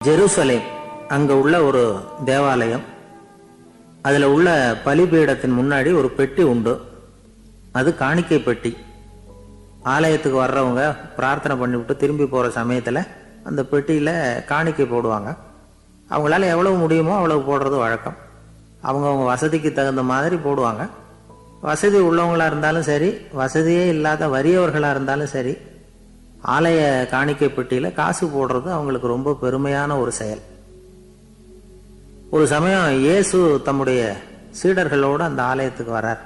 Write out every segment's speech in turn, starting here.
Jerusalem அங்க உள்ள ஒரு தேவாலயம். அதுல உள்ள பலிபீடத்தின் முன்னாடி ஒரு பெட்டி உண்டு. அது காணிக்கை பெட்டி. ஆலயத்துக்கு வர்றவங்க பிரார்த்தனை பண்ணிவிட்டு திரும்பி போற சமயத்துல அந்த பெட்டியில காணிக்கை போடுவாங்க. அவங்களால எவ்வளவு முடியுமோ அவ்வளவு போடுறது வழக்கம். அவங்கவுங்க வசதிக்கு தகுந்த மாதிரி போடுவாங்க. வசதி உள்ளவங்களா இருந்தாலும் சரி, வசதியே இல்லாத வறியவர்களா இருந்தாலும் சரி, ஆலய காணிக்கை பெட்டியில காசு போடுறது அவங்களுக்கு ரொம்ப பெருமையான ஒரு செயல். ஒரு சமயம் இயேசு தம்முடைய சீடர்களோடு அந்த ஆலயத்துக்கு வர்றார்.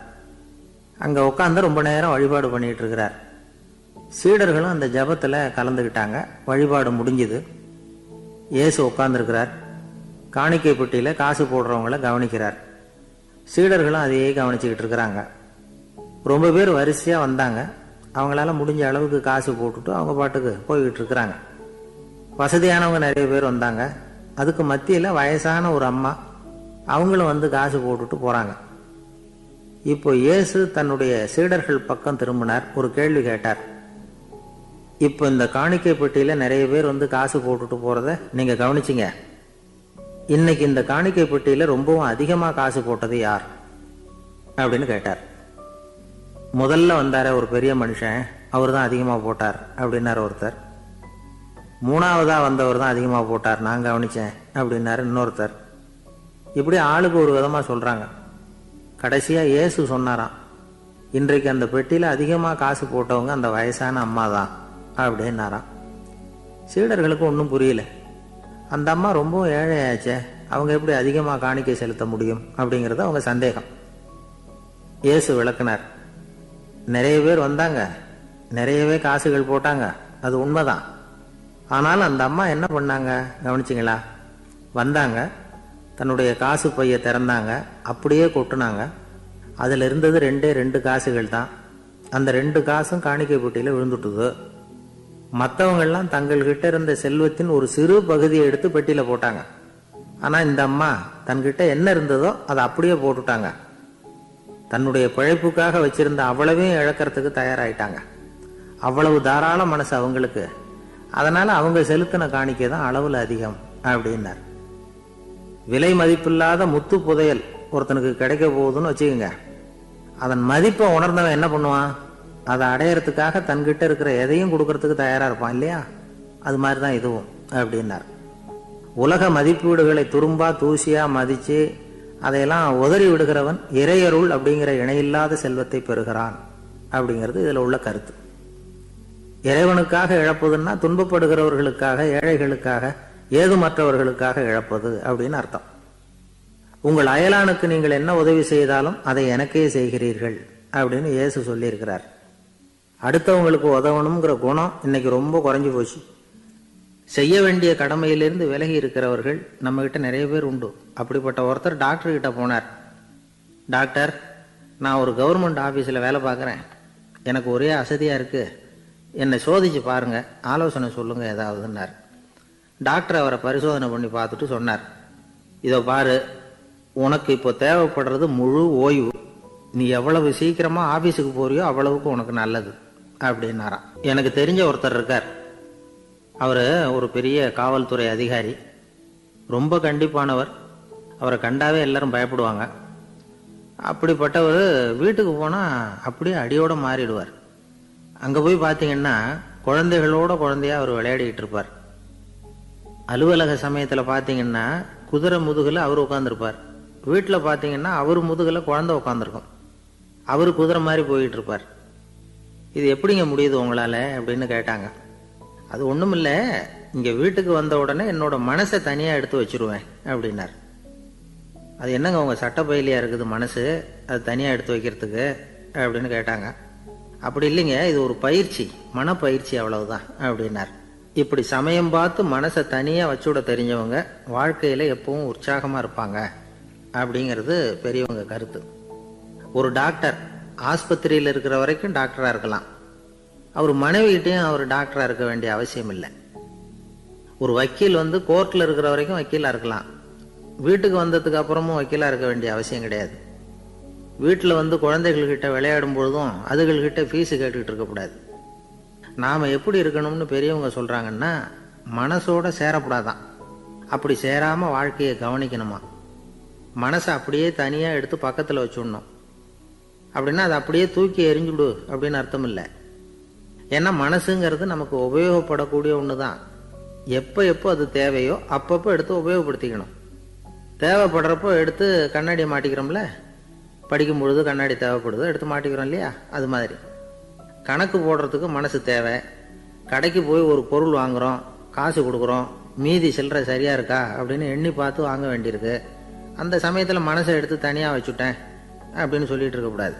அங்க உட்காந்து ரொம்ப நேரம் வழிபாடு பண்ணிட்டு இருக்கிறார். சீடர்களும் அந்த ஜபத்துல கலந்துக்கிட்டாங்க. வழிபாடு முடிஞ்சுது. இயேசு உட்கார்ந்துருக்கிறார். காணிக்கை பெட்டியில காசு போடுறவங்கள கவனிக்கிறார். சீடர்களும் அதையே கவனிச்சுக்கிட்டு இருக்கிறாங்க. ரொம்ப பேர் வரிசையா வந்தாங்க. அவங்களால முடிஞ்ச அளவுக்கு காசு போட்டுட்டு அவங்க பாட்டுக்கு போய்கிட்டு இருக்கிறாங்க. வசதியானவங்க நிறைய பேர் வந்தாங்க. அதுக்கு மத்தியில வயசான ஒரு அம்மா, அவங்களும் வந்து காசு போட்டுட்டு போறாங்க. இப்போ இயேசு தன்னுடைய சீடர்கள் பக்கம் திரும்பினார். ஒரு கேள்வி கேட்டார். இப்போ இந்த காணிக்கை பெட்டியில நிறைய பேர் வந்து காசு போட்டுட்டு போறத நீங்க கவனிச்சிங்க. இன்னைக்கு இந்த காணிக்கை பெட்டியில ரொம்பவும் அதிகமா காசு போட்டது யார் அப்படின்னு கேட்டார். முதல்ல வந்தார ஒரு பெரிய மனுஷன், அவர் தான் அதிகமா போட்டார் அப்படின்னாரு ஒருத்தர். மூணாவதா வந்தவர் தான் அதிகமா போட்டார், நான் கவனிச்சேன் அப்படின்னாரு இன்னொருத்தர். இப்படி ஆளுக்கு ஒரு விதமா சொல்றாங்க. கடைசியா இயேசு சொன்னாராம், இன்றைக்கு அந்த பெட்டியில அதிகமா காசு போட்டவங்க அந்த வயசான அம்மா தான் அப்படின்னாராம். சீடர்களுக்கு ஒன்றும் புரியல. அந்த அம்மா ரொம்ப ஏழையாச்சே, அவங்க எப்படி அதிகமா காணிக்கை செலுத்த முடியும் அப்படிங்கிறது அவங்க சந்தேகம். இயேசு விளக்குனார். நிறைய பேர் வந்தாங்க, நிறையவே காசுகள் போட்டாங்க, அது உண்மைதான். ஆனாலும் அந்த அம்மா என்ன பண்ணாங்க கவனிச்சிங்களா? வந்தாங்க, தன்னுடைய காசு பைய திறந்தாங்க, அப்படியே கொட்டுனாங்க. அதுல இருந்தது ரெண்டு காசுகள் தான். அந்த 2 காசும் காணிக்கை பெட்டியில விழுந்துட்டுது. மற்றவங்கெல்லாம் தங்கள்கிட்ட இருந்த செல்வத்தின் ஒரு சிறு பகுதியை எடுத்து பெட்டியில போட்டாங்க. ஆனா இந்த அம்மா தன்கிட்ட என்ன இருந்ததோ அதை அப்படியே போட்டுட்டாங்க. தன்னுடைய பிழைப்புக்காக வச்சிருந்த அவ்வளவையும் இழக்கிறதுக்கு தயாராயிட்டாங்க. அவ்வளவு தாராள மனசு அவங்களுக்கு. அதனால அவங்க செலுத்தின காணிக்கை தான் அளவுல அதிகம் அப்படின்னார். விலை மதிப்பில்லாத முத்து புதையல் ஒருத்தனுக்கு கிடைக்க போகுதுன்னு வச்சுக்கோங்க. அதன் மதிப்பை உணர்ந்தவன் என்ன பண்ணுவான்? அதை அடையறதுக்காக தன்கிட்ட இருக்கிற எதையும் கொடுக்கறதுக்கு தயாரா இருப்பான் இல்லையா? அது மாதிரிதான் இதுவும் அப்படின்னார். உலக மதிப்பீடுகளை துரும்பா தூசியா மதிச்சு அதையெல்லாம் உதறி விடுகிறவன் இறையருள் அப்படிங்கிற இணையில்லாத செல்வத்தை பெறுகிறான் அப்படிங்கிறது இதுல உள்ள கருத்து. இறைவனுக்காக இழப்பதுன்னா துன்பப்படுகிறவர்களுக்காக, ஏழைகளுக்காக, ஏதுமற்றவர்களுக்காக இழப்பது அப்படின்னு அர்த்தம். உங்கள் அயலானுக்கு நீங்கள் என்ன உதவி செய்தாலும் அதை எனக்கே செய்கிறீர்கள் அப்படின்னு இயேசு சொல்லியிருக்கிறார். அடுத்தவங்களுக்கு உதவணுங்கிற குணம் இன்னைக்கு ரொம்ப குறைஞ்சு போச்சு. செய்ய வேண்டிய கடமையிலிருந்து விலகி இருக்கிறவர்கள் நம்ம கிட்ட நிறைய பேர் உண்டு. அப்படிப்பட்ட ஒருத்தர் டாக்டர் கிட்ட போனார். டாக்டர், நான் ஒரு கவர்மெண்ட் ஆபீஸ்ல வேலை பார்க்குறேன், எனக்கு ஒரே அசதியா இருக்கு, என்னை சோதிச்சு பாருங்க, ஆலோசனை சொல்லுங்க ஏதாவதுன்னார். டாக்டர் அவரை பரிசோதனை பண்ணி பார்த்துட்டு சொன்னார், இதோ பாரு, உனக்கு இப்போ தேவைப்படுறது முழு ஓய்வு. நீ எவ்வளவு சீக்கிரமா ஆபீஸுக்கு போறியோ அவ்வளவுக்கு உனக்கு நல்லது அப்படின்னாராம். எனக்கு தெரிஞ்ச ஒருத்தர் இருக்கார். அவரு ஒரு பெரிய காவல்துறை அதிகாரி, ரொம்ப கண்டிப்பானவர். அவரை கண்டாவே எல்லாரும் பயப்படுவாங்க. அப்படிப்பட்டவர் வீட்டுக்கு போனா அப்படியே அடியோட மாறிடுவார். அங்க போய் பாத்தீங்கன்னா குழந்தைகளோட குழந்தையா அவர் விளையாடிட்டு இருப்பார். அலுவலக சமயத்துல பாத்தீங்கன்னா குதிரை முதுகுல அவர் உட்கார்ந்துருப்பார். வீட்டுல பாத்தீங்கன்னா அவர் முதுகுல குழந்தை உட்காந்துருக்கும். அவரு குதிரை மாதிரி போயிட்டு இருப்பார். இது எப்படிங்க முடியுது உங்களால அப்படின்னு கேட்டாங்க. அது ஒண்ணும் இல்ல, இங்க வீட்டுக்கு வந்த உடனே என்னோட மனசை தனியா எடுத்து வச்சிருவேன் அப்படின்னார். அது என்னங்க உங்க சட்டப்பையிலையா இருக்குது மனசு, அது தனியா எடுத்து வைக்கிறதுக்கு அப்படின்னு கேட்டாங்க. அப்படி இல்லைங்க, இது ஒரு பயிற்சி, மனப்பயிற்சி, அவ்வளவுதான் அப்படின்னார். இப்படி சமயம் பார்த்து மனசை தனியா வச்சுட தெரிஞ்சவங்க வாழ்க்கையில எப்பவும் உற்சாகமா இருப்பாங்க அப்படிங்கிறது பெரியவங்க கருத்து. ஒரு டாக்டர் ஆஸ்பத்திரியில் இருக்கிற வரைக்கும் டாக்டரா இருக்கலாம். அவர் மனைவிகிட்டையும் அவர் டாக்டரா இருக்க வேண்டிய அவசியம் இல்லை. ஒரு வக்கீல் வந்து கோர்ட்ல இருக்கிற வரைக்கும் வக்கீலா இருக்கலாம். வீட்டுக்கு வந்ததுக்கு அப்புறமும் வக்கீலா இருக்க வேண்டிய அவசியம் கிடையாது. வீட்டில் வந்து குழந்தைகள்கிட்ட விளையாடும் பொழுதும் அதுகள்கிட்ட ஃபீஸு கேட்டுக்கிட்டு இருக்கக்கூடாது. நாம் எப்படி இருக்கணும்னு பெரியவங்க சொல்கிறாங்கன்னா, மனசோட சேரப்படாதான், அப்படி சேராமல் வாழ்க்கையை கவனிக்கணுமா. மனசை அப்படியே தனியாக எடுத்து பக்கத்தில் வச்சுடணும். அப்படின்னா அதை அப்படியே தூக்கி எறிஞ்சுடு அப்படின்னு அர்த்தம் இல்லை. ஏன்னா மனசுங்கிறது நமக்கு உபயோகப்படக்கூடிய ஒன்று தான். எப்போ எப்போ அது தேவையோ அப்பப்போ எடுத்து உபயோகப்படுத்திக்கணும். தேவைப்படுறப்போ எடுத்து கண்ணாடியை மாட்டிக்கிறோம்ல, படிக்கும் பொழுது கண்ணாடி தேவைப்படுது எடுத்து மாட்டிக்கிறோம் இல்லையா, அது மாதிரி கணக்கு போடுறதுக்கு மனசு தேவை. கடைக்கு போய் ஒரு பொருள் வாங்குகிறோம், காசு கொடுக்குறோம், மீதி சில்லறை சரியாக இருக்கா அப்படின்னு எண்ணி பார்த்து வாங்க வேண்டியிருக்கு. அந்த சமயத்தில் மனசை எடுத்து தனியாக வச்சுட்டேன் அப்படின்னு சொல்லிட்டு இருக்கக்கூடாது.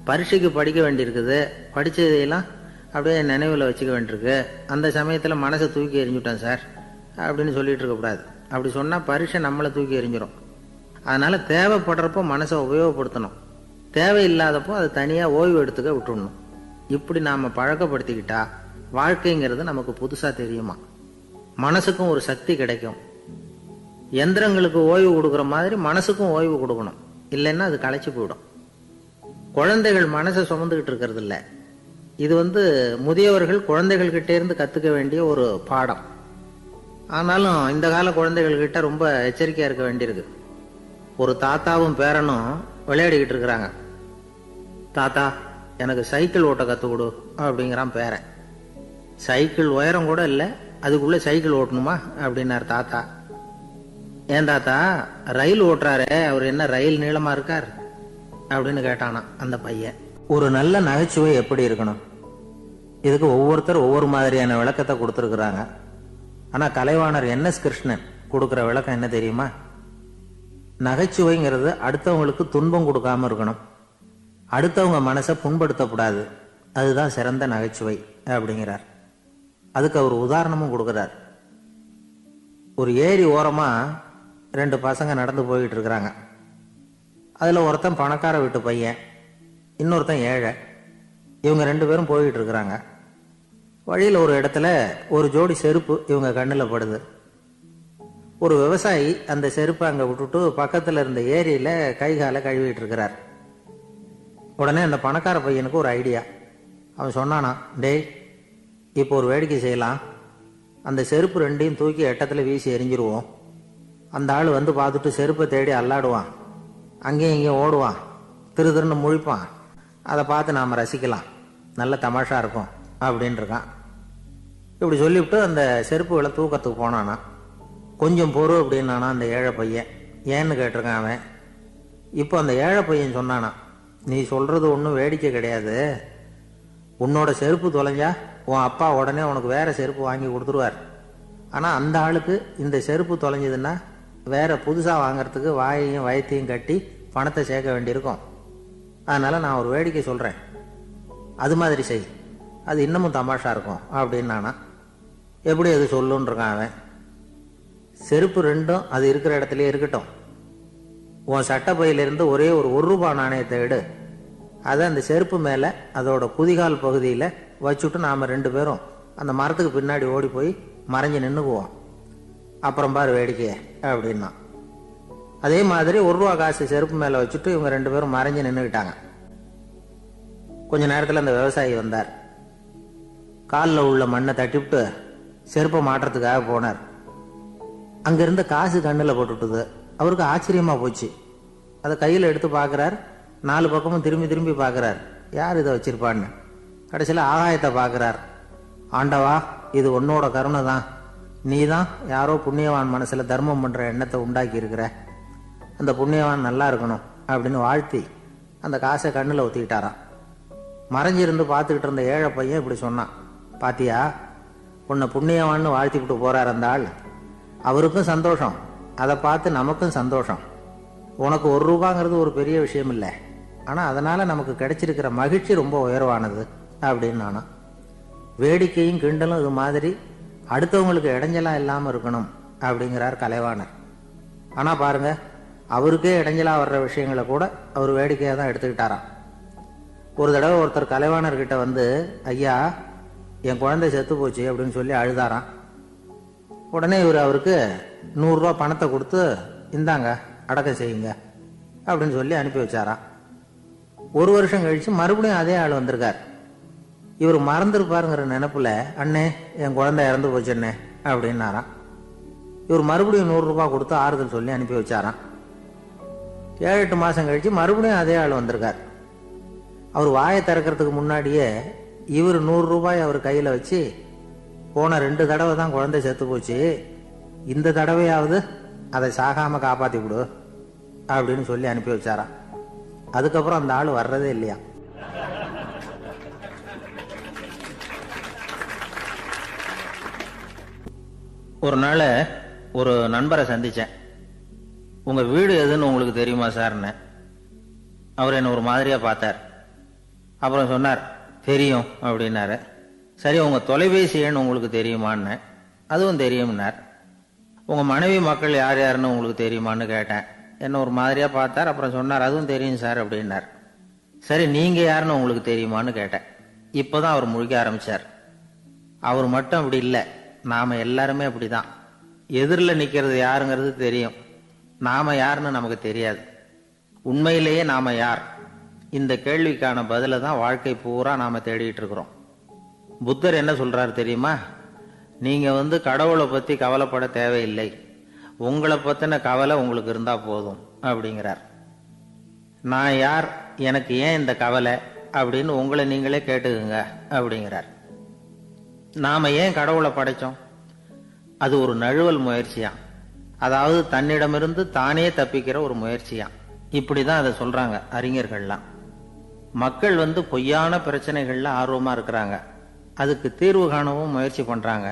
பரீட்சைக்கு படிக்க வேண்டியிருக்குது, படித்ததையெல்லாம் அப்படியே நினைவில் வச்சுக்க வேண்டியிருக்கு. அந்த சமயத்தில் மனசை தூக்கி எறிஞ்சுட்டேன் சார் அப்படின்னு சொல்லிட்டு இருக்கக்கூடாது. அப்படி சொன்னால் பரீட்சை நம்மளை தூக்கி எறிஞ்சிடும். அதனால் தேவைப்படுறப்போ மனசை உபயோகப்படுத்தணும், தேவையில்லாதப்போ அதை தனியாக ஓய்வு எடுத்துக்க விட்டுடணும். இப்படி நாம் பழக்கப்படுத்திக்கிட்டா வாழ்க்கைங்கிறது நமக்கு புதுசாக தெரியுமா. மனசுக்கும் ஒரு சக்தி கிடைக்கும். எந்திரங்களுக்கு ஓய்வு கொடுக்குற மாதிரி மனசுக்கும் ஓய்வு கொடுக்கணும், இல்லைன்னா அது களைச்சி போயிடும். குழந்தைகள் மனசை சுமந்துக்கிட்டு இருக்கிறது இல்லை. இது முதியவர்கள் குழந்தைகள்கிட்டே இருந்து கற்றுக்க வேண்டிய ஒரு பாடம். ஆனாலும் இந்த கால குழந்தைகள்கிட்ட ரொம்ப எச்சரிக்கையாக இருக்க வேண்டியிருக்கு. ஒரு தாத்தாவும் பேரனும் விளையாடிக்கிட்டு இருக்கிறாங்க. தாத்தா எனக்கு சைக்கிள் ஓட்ட கற்றுக் கொடு அப்படிங்கிறான் பேரன். சைக்கிள் உயரம் கூட இல்லை, அதுக்குள்ளே சைக்கிள் ஓட்டணுமா அப்படின்னார் தாத்தா. ஏன் தாத்தா, ரயில் ஓட்டுறாரே அவர் என்ன ரயில் நீளமாக இருக்கார் அப்படின்னு கேட்டானா அந்த பையன். ஒரு நல்ல நகைச்சுவை எப்படி இருக்கணும், இதுக்கு ஒவ்வொருத்தர் ஒவ்வொரு மாதிரியான விளக்கத்தை கொடுத்துருக்குறாங்க. ஆனால் கலைவாணர் NS கிருஷ்ணன் கொடுக்குற விளக்கம் என்ன தெரியுமா? நகைச்சுவைங்கிறது அடுத்தவங்களுக்கு துன்பம் கொடுக்காம இருக்கணும், அடுத்தவங்க மனசை புண்படுத்தக்கூடாது, அதுதான் சிறந்த நகைச்சுவை அப்படிங்கிறார். அதுக்கு அவர் உதாரணமும் கொடுக்குறார். ஒரு ஏரி ஓரமாக 2 பசங்க நடந்து போய்கிட்டு இருக்கிறாங்க. அதில் ஒருத்தன் பணக்கார வீட்டு பையன், இன்னொருத்தன் ஏழை. இவங்க 2 பேரும் போய்கிட்டு இருக்கிறாங்க. வழியில் ஒரு இடத்துல ஒரு ஜோடி செருப்பு இவங்க கண்ணில் படுது. ஒரு விவசாயி அந்த செருப்பை அங்கே விட்டுட்டு பக்கத்தில் இருந்த ஏரியில் கை காலை கழுவிட்டு இருக்கிறார். உடனே அந்த பணக்கார பையனுக்கு ஒரு ஐடியா. அவன் சொன்னானா, டேய் இப்போ ஒரு வேடிக்கை செய்யலாம், அந்த செருப்பு 2ஐயும் தூக்கி எட்டத்தில் வீசி எரிஞ்சிருவோம். அந்த ஆள் பார்த்துட்டு செருப்பை தேடி அல்லாடுவான், அங்கேயும் இங்கேயும் ஓடுவான், திருன்னு முழிப்பான். அதை பார்த்து நாம் ரசிக்கலாம், நல்ல தமாஷா இருக்கும் அப்படின்னு இருக்கான். இப்படி சொல்லிவிட்டு அந்த செருப்புகளை தூக்கத்துக்கு போனானா. கொஞ்சம் பொறு அப்படின்னானா அந்த ஏழை பையன். ஏன்னு கேட்டிருக்கான் அவன். இப்போ அந்த ஏழை பையன் சொன்னானா, நீ சொல்கிறது ஒன்றும் வேடிக்கை கிடையாது, உன்னோட செருப்பு தொலைஞ்சா உன் அப்பா உடனே உனக்கு வேற செருப்பு வாங்கி கொடுத்துருவார். ஆனால் அந்த ஆளுக்கு இந்த செருப்பு தொலைஞ்சதுன்னா வேற புதுசாக வாங்கிறதுக்கு வாயையும் வயத்தையும் கட்டி பணத்தை சேர்க்க வேண்டியிருக்கும். அதனால் நான் ஒரு வேடிக்கை சொல்கிறேன், அது மாதிரி செய், அது இன்னமும் தமாஷா இருக்கும் அப்படின்னானா. எப்படி அது சொல்லுன்னு இருக்கான் அவன். செருப்பு 2ம் அது இருக்கிற இடத்துலயே இருக்கட்டும், உன் சட்டப்பையிலிருந்து ஒரே ஒரு ரூபாய் நாணயத்தை எடு, அதை அந்த செருப்பு மேலே அதோட குதிகால் பகுதியில் வச்சுட்டு நாம் 2 பேரும் அந்த மரத்துக்கு பின்னாடி ஓடி போய் மறைஞ்சு நின்றுக்குவோம், அப்புறம் பாரு வேடிக்கையே அப்படின்னா. அதே மாதிரி ரூபா காசு செருப்பு மேலே வச்சுட்டு இவங்க 2 பேரும் மறைஞ்சு நின்றுக்கிட்டாங்க. கொஞ்ச நேரத்தில் அந்த விவசாயி வந்தார். காலில் உள்ள மண்ணை தட்டிவிட்டு செருப்பை மாட்டுறதுக்காக போனார். அங்கிருந்த காசு கண்ணில் போட்டுவிட்டது. அவருக்கு ஆச்சரியமாக போச்சு. அதை கையில் எடுத்து பார்க்குறார். 4 பக்கமும் திரும்பி திரும்பி பார்க்குறார், யார் இதை வச்சிருப்பான்னு. கடைசியில் ஆகாயத்தை பார்க்குறார். ஆண்டவா, இது உன்னோட கருணை தான், நீ தான் யாரோ புண்ணியவான் மனசில் தர்மம் பண்ணுற எண்ணத்தை உண்டாக்கி இருக்கிற, அந்த புண்ணியவான் நல்லா இருக்கணும் அப்படின்னு வாழ்த்தி அந்த காசை கண்ணில் ஊற்றிக்கிட்டாராம். மறைஞ்சிருந்து பார்த்துக்கிட்டு இருந்த ஏழை பையன் இப்படி சொன்னான், பாத்தியா, உன்னை புண்ணியவான்னு வாழ்த்திவிட்டு போகிறார் அந்த ஆள், அவருக்கும் சந்தோஷம், அதை பார்த்து நமக்கும் சந்தோஷம். உனக்கு ரூபாங்கிறது ஒரு பெரிய விஷயம் இல்லை, ஆனால் அதனால் நமக்கு கிடைச்சிருக்கிற மகிழ்ச்சி ரொம்ப உயர்வானது அப்படின்னு நானும். வேடிக்கையும் கிண்டலும் இது மாதிரி அடுத்தவங்களுக்கு இடைஞ்சலாக இல்லாமல் இருக்கணும் அப்படிங்கிறார் கலைவாணர். ஆனால் பாருங்க, அவருக்கே இடைஞ்சலாக வர்ற விஷயங்களை கூட அவர் வேடிக்கையாக தான் எடுத்துக்கிட்டாராம். ஒரு தடவை ஒருத்தர் கலைவாணர்கிட்ட ஐயா என் குழந்தை செத்து போச்சு அப்படின்னு சொல்லி அழுதாராம். உடனே இவர் அவருக்கு 100 ரூபா பணத்தை கொடுத்து, இந்தாங்க அடக்கம் செய்யுங்க அப்படின்னு சொல்லி அனுப்பி வச்சாராம். 1 வருஷம் கழிச்சு மறுபடியும் அதே ஆள் வந்திருக்கார். இவர் மறந்துருப்பாருங்கிற நினைப்புல, அண்ணே என் குழந்தை இறந்து போச்சுண்ணே அப்படின்னாராம். இவர் மறுபடியும் 100 ரூபாய் கொடுத்து ஆறுதல் சொல்லி அனுப்பி வச்சாராம். 7-8 மாதம் கழித்து மறுபடியும் அதே ஆள் வந்திருக்கார். அவர் வாயை திறக்கிறதுக்கு முன்னாடியே இவர் 100 ரூபாய் அவர் கையில் வச்சு, போன 2 தடவை தான் குழந்தை செத்து போச்சு, இந்த தடவையாவது அதை சாகாமல் காப்பாற்றி விடு அப்படின்னு சொல்லி அனுப்பி வச்சாராம். அதுக்கப்புறம் அந்த ஆள் வர்றதே இல்லையா. ஒரு நாள் ஒரு நண்பரை சந்தித்தேன். உங்கள் வீடு எதுன்னு உங்களுக்கு தெரியுமா சார்ன்னு. அவர் என்னை ஒரு மாதிரியாக பார்த்தார். அப்புறம் சொன்னார், தெரியும் அப்படின்னாரு. சரி, உங்கள் தொலைபேசி எண் உங்களுக்கு தெரியுமான்னு. அதுவும் தெரியும்னார். உங்கள் மனைவி மக்கள் யார் யாருன்னு உங்களுக்கு தெரியுமான்னு கேட்டேன். என்ன ஒரு மாதிரியாக பார்த்தார். அப்புறம் சொன்னார், அதுவும் தெரியும் சார் அப்படின்னார். சரி, நீங்கள் யாருன்னு உங்களுக்கு தெரியுமான்னு கேட்டேன். இப்போ தான் அவர் முழிக்க ஆரம்பித்தார். அவர் மட்டும் அப்படி இல்லை, நாம் எல்லாருமே அப்படி தான். எதிரில் நிற்கிறது யாருங்கிறது தெரியும், நாம் யாருன்னு நமக்கு தெரியாது. உண்மையிலேயே நாம் யார்? இந்த கேள்விக்கான பதிலை தான் வாழ்க்கை பூரா நாம் தேடிட்டு இருக்கிறோம். புத்தர் என்ன சொல்கிறார் தெரியுமா? நீங்கள் கடவுளை பற்றி கவலைப்பட தேவையில்லை, உங்களை பற்றின கவலை உங்களுக்கு இருந்தால் போதும் அப்படிங்கிறார். நான் யார், எனக்கு ஏன் இந்த கவலை அப்படின்னு உங்களை நீங்களே கேட்டுக்குங்க அப்படிங்கிறார். நாம் ஏன் கடவுளை படைத்தோம்? அது ஒரு நழுவல் முயற்சியாம். அதாவது தன்னிடமிருந்து தானே தப்பிக்கிற ஒரு முயற்சியாம். இப்படி தான் அதை சொல்கிறாங்க அறிஞர்கள்லாம். மக்கள் பொய்யான பிரச்சனைகளில் ஆர்வமாக இருக்கிறாங்க, அதுக்கு தீர்வு காணவும் முயற்சி பண்ணுறாங்க.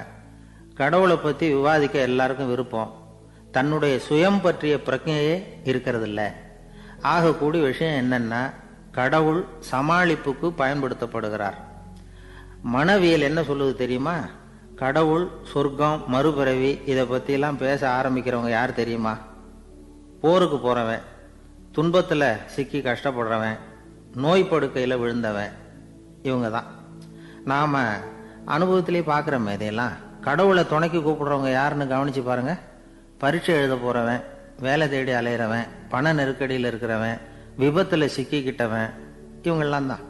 கடவுளை பற்றி விவாதிக்க எல்லாருக்கும் விருப்பம், தன்னுடைய சுயம் பற்றிய பிரச்சனையே இருக்கிறதில்ல. ஆகக்கூடிய விஷயம் என்னன்னா, கடவுள் சமாளிப்புக்கு பயன்படுத்தப்படுகிறார். மனவியல் என்ன சொல்லுது தெரியுமா? கடவுள், சொர்க்கம், மறுபிறவி இதை பற்றிலாம் பேச ஆரம்பிக்கிறவங்க யார் தெரியுமா? போருக்கு போகிறவன், துன்பத்தில் சிக்கி கஷ்டப்படுறவன், நோய் படுக்கையில் விழுந்தவன், இவங்க தான். நாம் அனுபவத்திலே பார்க்குறோமே இதையெல்லாம். கடவுளை துணைக்கு கூப்பிடுறவங்க யாருன்னு கவனித்து பாருங்க. பரீட்சை எழுத போகிறவன், வேலை தேடி அலையிறவன், பண நெருக்கடியில் இருக்கிறவன், விபத்தில் சிக்கிக்கிட்டவன், இவங்கெல்லாம் தான்.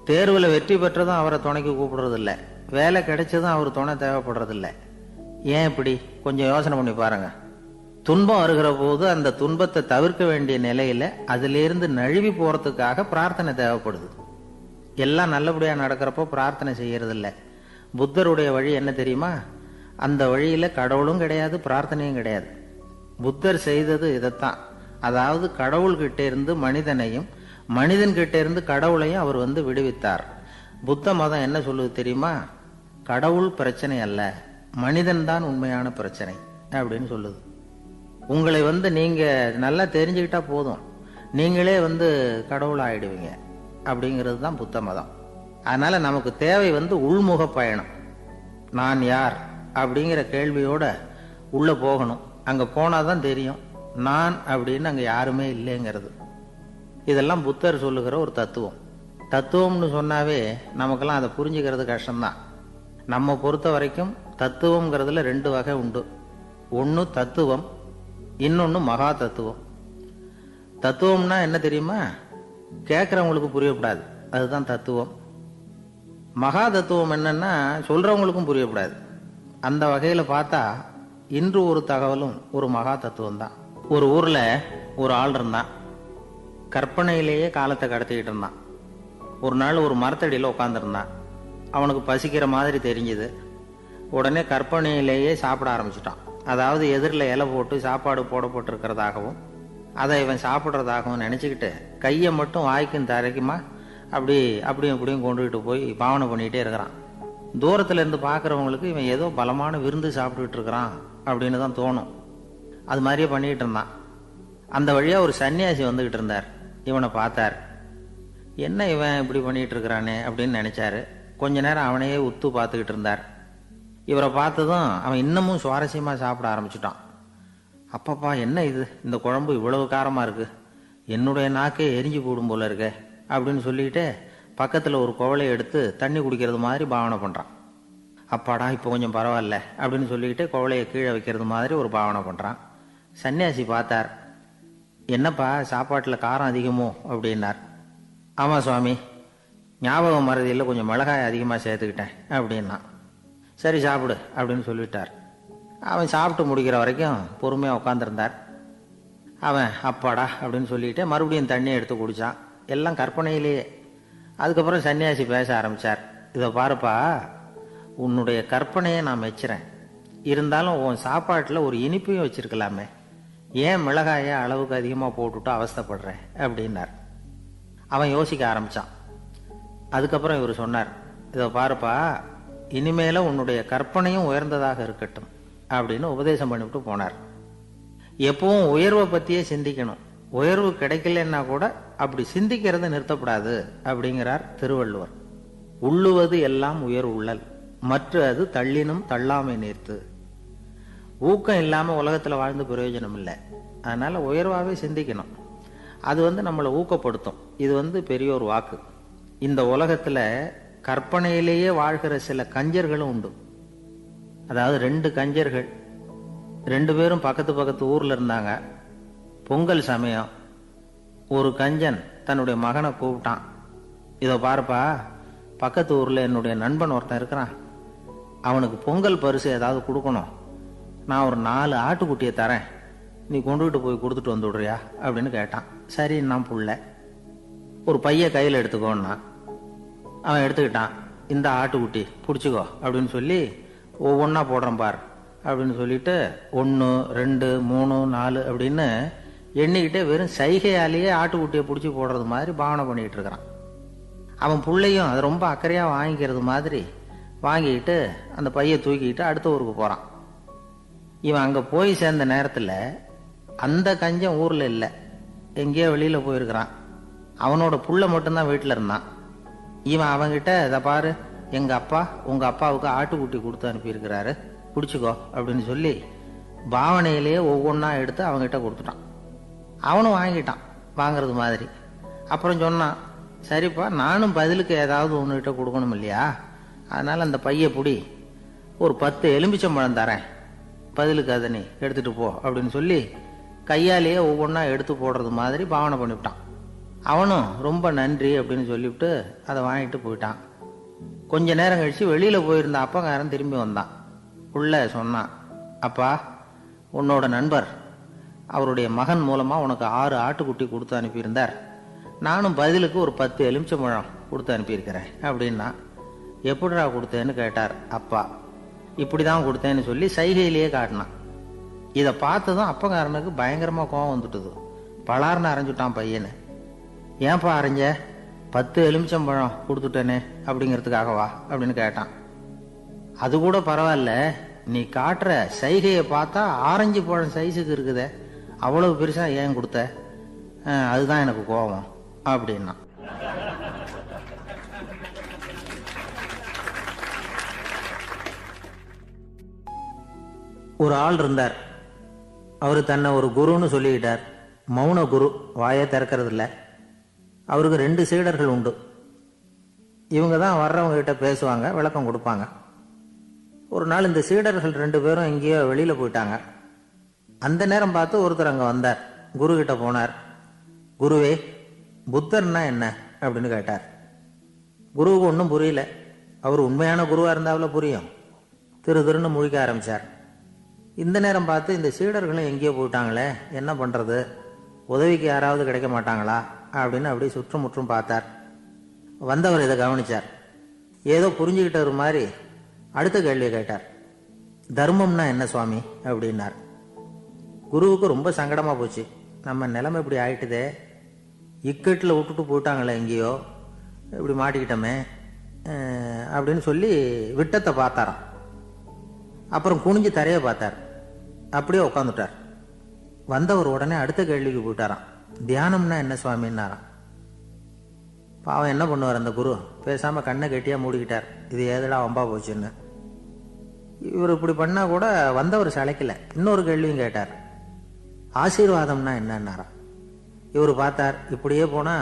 தேர்வில் வெற்றி பெற்றதும் அவரை துணைக்கு கூப்பிடுறதில்ல, வேலை கிடைச்சதும் அவர் துணை தேவைப்படுறதில்ல. ஏன் இப்படி? கொஞ்சம் யோசனை பண்ணி பாருங்க. துன்பம் வருகிற போது அந்த துன்பத்தை தவிர்க்க வேண்டிய நிலையில் அதிலிருந்து நழுவி போகிறதுக்காக பிரார்த்தனை தேவைப்படுது. எல்லாம் நல்லபடியாக நடக்கிறப்போ பிரார்த்தனை செய்யறதில்ல. புத்தருடைய வழி என்ன தெரியுமா? அந்த வழியில் கடவுளும் கிடையாது, பிரார்த்தனையும் கிடையாது. புத்தர் செய்தது இதைத்தான். அதாவது கடவுள்கிட்ட இருந்து மனிதனையும், மனிதன்கிட்ட இருந்து கடவுளையும் அவர் விடுவித்தார். புத்த மதம் என்ன சொல்லுது தெரியுமா? கடவுள் பிரச்சனை அல்ல, மனிதன் தான் உண்மையான பிரச்சனை அப்படின்னு சொல்லுது. உங்களை நீங்க நல்லா தெரிஞ்சுக்கிட்டா போதும், நீங்களே கடவுள் ஆயிடுவீங்க அப்படிங்கிறது தான் புத்த மதம். அதனால நமக்கு தேவை உள்முக பயணம். நான் யார் அப்படிங்கிற கேள்வியோட உள்ள போகணும். அங்க போனாதான் தெரியும் நான் அப்படின்னு அங்க யாருமே இல்லைங்கிறது. இதெல்லாம் புத்தர் சொல்லுகிற ஒரு தத்துவம். தத்துவம்னு சொன்னாவே நமக்கெல்லாம் அதை புரிஞ்சுக்கிறது கஷ்டம்தான். நம்ம பொறுத்த வரைக்கும் தத்துவம்ங்கிறதுல 2 வகை உண்டு. ஒன்று தத்துவம், இன்னொன்று மகா தத்துவம். தத்துவம்னா என்ன தெரியுமா? கேட்குறவங்களுக்கு புரியக்கூடாது, அதுதான் தத்துவம். மகா தத்துவம் என்னன்னா சொல்றவங்களுக்கும் புரியக்கூடாது. அந்த வகையில் பார்த்தா இன்று ஒரு தகவலும் ஒரு மகா தத்துவம் தான். ஒரு ஊர்ல ஒரு ஆள் இருந்தான். கற்பனையிலேயே காலத்தை கடத்திக்கிட்டு இருந்தான். ஒரு நாள் ஒரு மரத்தடியில் உட்காந்துருந்தான். அவனுக்கு பசிக்கிற மாதிரி தெரிஞ்சுது. உடனே கற்பனையிலேயே சாப்பிட ஆரம்பிச்சிட்டான். அதாவது எதிரில் இலை போட்டு சாப்பாடு போடப்பட்டிருக்கிறதாகவும் அதை இவன் சாப்பிட்றதாகவும் நினச்சிக்கிட்டு கையை மட்டும் வாய்க்கும் தரைக்குமா அப்படியும் இப்படியும் கொண்டுகிட்டு போய் பாவனை பண்ணிகிட்டே இருக்கிறான். தூரத்தில் இருந்து பார்க்குறவங்களுக்கு இவன் ஏதோ பலமான விருந்து சாப்பிட்டுக்கிட்டு இருக்கிறான் அப்படின்னு தான் தோணும். அது மாதிரியே பண்ணிக்கிட்டு இருந்தான். அந்த வழியாக ஒரு சன்னியாசி வந்துக்கிட்டு இருந்தார். இவனை பார்த்தார். என்ன இவன் இப்படி பண்ணிகிட்டு இருக்கிறானே அப்படின்னு நினச்சாரு. கொஞ்ச நேரம் அவனையே உத்து பார்த்துக்கிட்டு இருந்தார். இவரை பார்த்ததும் அவன் இன்னமும் சுவாரஸ்யமாக சாப்பிட ஆரம்பிச்சிட்டான். அப்பப்பா, என்ன இது, இந்த குழம்பு இவ்வளவு காரமாக இருக்கு, என்னுடைய நாக்கே எரிஞ்சு போடும் போல இருக்க அப்படின்னு சொல்லிட்டு பக்கத்தில் ஒரு குவளையை எடுத்து தண்ணி குடிக்கிறது மாதிரி பாவனை பண்ணுறான். அப்பாடா, இப்போ கொஞ்சம் பரவாயில்ல அப்படின்னு சொல்லிக்கிட்டு குவளையை கீழே வைக்கிறது மாதிரி ஒரு பாவனை பண்ணுறான். சன்னியாசி பார்த்தார். என்னப்பா, சாப்பாட்டில் காரம் அதிகமோ அப்படின்னார். ஆமாம் சுவாமி, ஞாபகம் மறதியில் கொஞ்சம் மிளகாய் அதிகமாக சேர்த்துக்கிட்டேன் அப்படின்னா. சரி சாப்பிடு அப்படின்னு சொல்லிவிட்டார். அவன் சாப்பிட்டு முடிக்கிற வரைக்கும் பொறுமையாக உட்காந்துருந்தார். அவன் அப்பாடா அப்படின்னு சொல்லிட்டு மறுபடியும் தண்ணியை எடுத்து குடித்தான். எல்லாம் கற்பனையிலேயே. அதுக்கப்புறம் சன்னியாசி பேச ஆரம்பித்தார். இதை பாருப்பா, உன்னுடைய கற்பனையை நான் மெச்சுறேன். இருந்தாலும் உன் சாப்பாட்டில் ஒரு இனிப்பையும் வச்சிருக்கலாமே, ஏன் மிளகாயை அளவுக்கு அதிகமாக போட்டுவிட்டு அவஸ்தைப்படுறேன் அப்படின்னார். அவன் யோசிக்க ஆரம்பித்தான். அதுக்கப்புறம் இவர் சொன்னார், இதை பாருப்பா, இனிமேல உன்னுடைய கற்பனையும் உயர்ந்ததாக இருக்கட்டும் அப்படின்னு உபதேசம் பண்ணிவிட்டு போனார். எப்பவும் உயர்வை பற்றியே சிந்திக்கணும். உயர்வு கிடைக்கலன்னா கூட அப்படி சிந்திக்கிறத நிறுத்தப்படாது அப்படிங்கிறார் திருவள்ளுவர். உள்ளுவது எல்லாம் உயர் உள்ளல், மற்ற அது தள்ளினும் தள்ளாமை நேர்த்து. ஊக்கம் இல்லாமல் உலகத்தில் வாழ்ந்து பிரயோஜனம் இல்லை. அதனால உயர்வாகவே சிந்திக்கணும். அது நம்மளை ஊக்கப்படுத்தும். இது பெரியோர் வாக்கு. இந்த உலகத்தில் கற்பனையிலேயே வாழ்கிற சில கஞ்சர்களும் உண்டு. அதாவது 2 கஞ்சர்கள், 2 பேரும் பக்கத்து பக்கத்து ஊரில் இருந்தாங்க. பொங்கல் சமயம் ஒரு கஞ்சன் தன்னுடைய மகனை கூப்பிட்டான். இதை பாருப்பா, பக்கத்து ஊரில் என்னுடைய நண்பன் ஒருத்தன் இருக்கிறான். அவனுக்கு பொங்கல் பரிசு ஏதாவது கொடுக்கணும். நான் ஒரு 4 ஆட்டுக்குட்டியை தரேன், நீ கொண்டுகிட்டு போய் கொடுத்துட்டு வந்துடுறியா அப்படின்னு கேட்டான். சரி, நான் புள்ள ஒரு பைய கையில் எடுத்துக்கோன்னா அவன் எடுத்துக்கிட்டான். இந்த ஆட்டுக்குட்டி பிடிச்சிக்கோ அப்படின்னு சொல்லி ஒவ்வொன்றா போடுறேன் பார் அப்படின்னு சொல்லிட்டு 1 2 3 4 அப்படின்னு எண்ணிக்கிட்டே வெறும் சைகையாலேயே ஆட்டுக்குட்டியை பிடிச்சி போடுறது மாதிரி பாவனை பண்ணிக்கிட்டு இருக்கிறான். அவன் பிள்ளையும் அதை ரொம்ப அக்கறையாக வாங்கிக்கிறது மாதிரி வாங்கிக்கிட்டு அந்த பையை தூக்கிக்கிட்டு அடுத்த ஊருக்கு போகிறான். இவன் அங்கே போய் சேர்ந்த நேரத்தில் அந்த கஞ்சன் ஊரில் இல்லை, எங்கேயோ வெளியில் போயிருக்கிறான். அவனோட புள்ள மட்டும்தான் வீட்டில் இருந்தான். இவன் அவங்கிட்ட, இதை பாரு, எங்கள் அப்பா உங்கள் அப்பாவுக்கு ஆட்டுக்குட்டி கொடுத்து அனுப்பியிருக்கிறாரு, பிடிச்சிக்கோ அப்படின்னு சொல்லி பாவனையிலேயே ஒவ்வொன்றா எடுத்து அவங்ககிட்ட கொடுத்துட்டான். அவனும் வாங்கிட்டான் வாங்கிறது மாதிரி. அப்புறம் சொன்னான், சரிப்பா, நானும் பதிலுக்கு ஏதாவது ஒன்றுகிட்ட கொடுக்கணும் இல்லையா, அதனால் அந்த பைய பிடி, ஒரு 10 எலும்பிச்சம்பழம் தரேன், பதிலுக்கு அதை நீ எடுத்துகிட்டு போ அப்படின்னு சொல்லி கையாலேயே ஒவ்வொன்றா எடுத்து போடுறது மாதிரி பாவனை பண்ணிவிட்டான். அவனும் ரொம்ப நன்றி அப்படின்னு சொல்லிவிட்டு அதை வாங்கிட்டு போயிட்டான். கொஞ்ச நேரம் கழித்து வெளியில் போயிருந்த அப்பங்காரன் திரும்பி வந்தான். உள்ள சொன்னான், அப்பா, உன்னோட நண்பர் அவருடைய மகன் மூலமாக உனக்கு 6 ஆட்டுக்குட்டி கொடுத்து அனுப்பியிருந்தார், நானும் பதிலுக்கு ஒரு 10 எலுமிச்சம்பழம் கொடுத்து அனுப்பியிருக்கிறேன் அப்படின்னா. எப்படிடா கொடுத்தேன்னு கேட்டார் அப்பா. இப்படி தான் கொடுத்தேன்னு சொல்லி சைகையிலேயே காட்டினான். இதை பார்த்ததும் அப்பங்காரனுக்கு பயங்கரமாக கோவம் வந்துட்டுது. பலார்னு அரைஞ்சுட்டான் பையனை. ஏன்பா அரைஞ்ச? 10 எலுமிச்சம்பழம் கொடுத்துட்டேனே அப்படிங்கிறதுக்காகவா அப்படின்னு கேட்டான். அது கூட பரவாயில்ல, நீ காட்டுற சைகையை பார்த்தா ஆரஞ்சு பழம் சைஸுக்கு இருக்குதே, அவ்வளவு பெருசா ஏன் கொடுத்த? அதுதான் எனக்கு கோபம் அப்படின்னா. ஒரு ஆள் இருந்தார். அவரு தன்னை ஒரு குருன்னு சொல்லிக்கிட்டார். மௌன குரு, வாயை திறக்கிறது இல்லை. அவருக்கு 2 சீடர்கள் உண்டு. இவங்க தான் வர்றவங்க கிட்ட பேசுவாங்க, விளக்கம் கொடுப்பாங்க. ஒரு நாள் இந்த சீடர்கள் 2 பேரும் எங்கேயோ வெளியில போயிட்டாங்க. அந்த நேரம் பார்த்து ஒருத்தர் அங்க வந்தார். குரு கிட்ட போனார். குருவே, புத்தர்னா என்ன அப்படின்னு கேட்டார். குருவுக்கு ஒன்றும் புரியல. அவர் உண்மையான குருவா இருந்தாவில புரியும். திருன்னு முழிக்க ஆரம்பிச்சார். இந்த நேரம் பார்த்து இந்த சீடர்களும் எங்கேயோ போயிட்டாங்களே, என்ன பண்றது, உதவிக்கு யாராவது கிடைக்க மாட்டாங்களா அப்படின்னு அப்படியே சுற்றும் முற்றும் பார்த்தார். வந்தவர் இதை கவனிச்சார். ஏதோ புரிஞ்சுக்கிட்டவர் மாதிரி அடுத்த கேள்வியை கேட்டார். தர்மம்னா என்ன சுவாமி அப்படின்னார். குருவுக்கு ரொம்ப சங்கடமா போச்சு. நம்ம நிலைமை இப்படி ஆயிட்டுதே, இக்கட்டில் விட்டுட்டு போயிட்டாங்களே, எங்கேயோ இப்படி மாட்டிக்கிட்டோமே அப்படின்னு சொல்லி விட்டத்தை பார்த்தாராம். அப்புறம் குனிஞ்சு தரைய பார்த்தார். அப்படியே உட்காந்துட்டார். வந்தவர் உடனே அடுத்த கேள்விக்கு போயிட்டாராம். தியானம்னா என்ன சுவாமின்னாராம். பாவம் என்ன பண்ணுவார் அந்த குரு, பேசாம கண்ணை கெட்டியா மூடிக்கிட்டார். இது ஏதடா வம்பா போச்சுன்னு. இவர் இப்படி பண்ணா கூட வந்தவர் சளைக்கல. இன்னொரு கேள்வியும் கேட்டார். ஆசீர்வாதம்னா என்னன்னாராம். இவர் பார்த்தார், இப்படியே போனா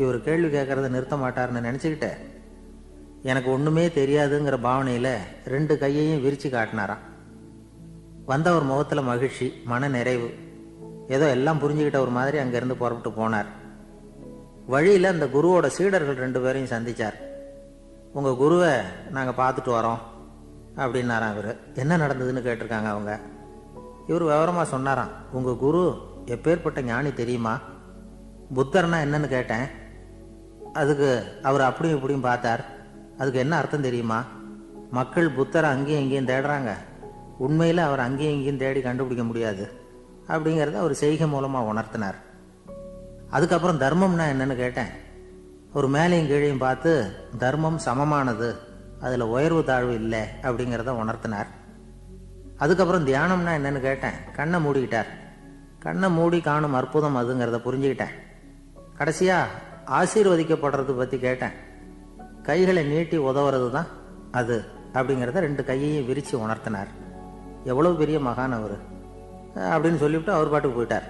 இவர் கேள்வி கேட்கறத நிறுத்த மாட்டார்னு நினைச்சுக்கிட்டு எனக்கு ஒண்ணுமே தெரியாதுங்கிற பாவனையில 2 கையையும் விரிச்சு காட்டினாராம். வந்தவர் முகத்துல மகிழ்ச்சி, மன நிறைவு, ஏதோ எல்லாம் புரிஞ்சுக்கிட்ட ஒரு மாதிரி அங்கிருந்து புறப்பட்டு போனார். வழியில அந்த குருவோட சீடர்கள் 2 பேரையும் சந்திச்சார். உங்க குருவை நாங்க பார்த்துட்டு வரோம், அப்படின்னாராம். இவர் என்ன நடந்ததுன்னு கேட்டிருக்காங்க அவங்க. இவர் விவரமாக சொன்னாராம். உங்கள் குரு எப்பேற்பட்ட ஞானி தெரியுமா? புத்தர்னா என்னன்னு கேட்டேன். அதுக்கு அவர் அப்படியும் இப்படியும் பார்த்தார். அதுக்கு என்ன அர்த்தம் தெரியுமா? மக்கள் புத்தரை அங்கேயும் இங்கேயும் தேடுறாங்க, உண்மையில் அவர் அங்கேயும் இங்கேயும் தேடி கண்டுபிடிக்க முடியாது அப்படிங்கிறத அவர் செய்கை மூலமாக உணர்த்தினார். அதுக்கப்புறம் தர்மம்னா என்னன்னு கேட்டேன். ஒரு மேலையும் கீழையும் பார்த்து தர்மம் சமமானது, அதில் உயர்வு தாழ்வு இல்லை அப்படிங்கிறத உணர்த்தினார். அதுக்கப்புறம் தியானம்னா என்னன்னு கேட்டேன். கண்ணை மூடிக்கிட்டார். கண்ணை மூடி காணும் அற்புதம் அதுங்கிறத புரிஞ்சுக்கிட்டேன். கடைசியாக ஆசீர்வதிக்கப்படுறது பற்றி கேட்டேன். கைகளை நீட்டி உதவுறது தான் அது அப்படிங்கிறத 2 கையையும் விரித்து உணர்த்தினார். எவ்வளோ பெரிய மகான் அவர் அப்படின்னு சொல்லிவிட்டு அவர் பாட்டுக்கு போயிட்டார்.